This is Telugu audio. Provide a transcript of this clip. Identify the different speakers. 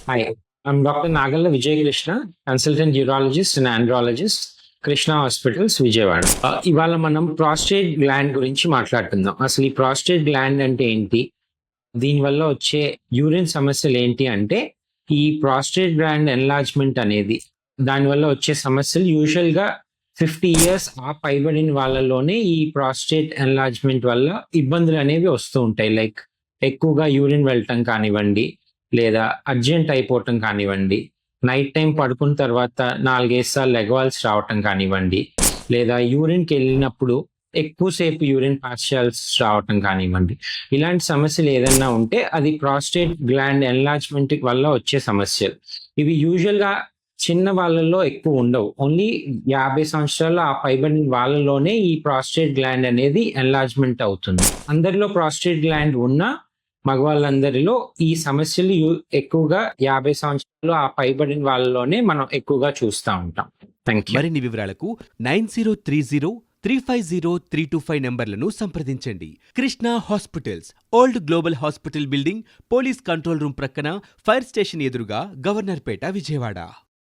Speaker 1: Hi, I'm Dr. Nagalla Vijay Krishna, consultant urologist and andrologist, Krishna hospitals Vijayawada. ఇవాళ మనం ప్రాస్టేట్ గ్లాండ్ గురించి మాట్లాడుకుందాం. అసలు ఈ ప్రాస్టేట్ గ్లాండ్ అంటే ఏంటి, దీనివల్ల వచ్చే యూరిన్ సమస్యలు ఏంటి అంటే, ఈ ప్రాస్టేట్ గ్లాండ్ ఎన్లార్జ్మెంట్ అనేది దానివల్ల వచ్చే సమస్యలు యూజువల్గా 50 years ఆ పైబడిన వాళ్ళలోనే ఈ ప్రాస్టేట్ ఎన్లార్జ్మెంట్ వల్ల ఇబ్బందులు అనేవి వస్తూ ఉంటాయి. లైక్ ఎక్కువగా యూరిన్ వెళ్ళటం కానివ్వండి, లేదా అర్జెంట్ అయిపోవటం కానివ్వండి, నైట్ టైం పడుకున్న తర్వాత 4-5 సార్లు లెగవాల్సి రావటం కానివ్వండి, లేదా యూరిన్కి వెళ్ళినప్పుడు ఎక్కువసేపు యూరిన్ పాస్ చేయాల్సి రావటం కానివ్వండి, ఇలాంటి సమస్యలు ఏదైనా ఉంటే అది ప్రాస్టేట్ గ్లాండ్ ఎన్లార్జ్మెంట్ వల్ల వచ్చే సమస్యలు. ఇవి యూజువల్గా చిన్న వాళ్ళల్లో ఎక్కువ ఉండవు. ఓన్లీ 50 సంవత్సరాలు ఆ పైబడిన వాళ్ళలోనే ఈ ప్రాస్టేట్ గ్లాండ్ అనేది ఎన్లార్జ్మెంట్ అవుతుంది. అందరిలో ప్రాస్టేట్ గ్లాండ్ ఉన్న మగవాళ్ళందరిలో ఈ సమస్యలు ఎక్కువగా 50 సంవత్సరాలు ఆ పైబడిన వాళ్ళలోనే మనం ఎక్కువగా చూస్తూ ఉంటాం. Thank you.
Speaker 2: మరిన్ని వివరాలకు 9030-350-325 నంబర్లను సంప్రదించండి. Krishna hospitals, old global hospital building, police control room ప్రక్కన, ఫైర్ స్టేషన్ ఎదురుగా, గవర్నర్పేట, విజయవాడ.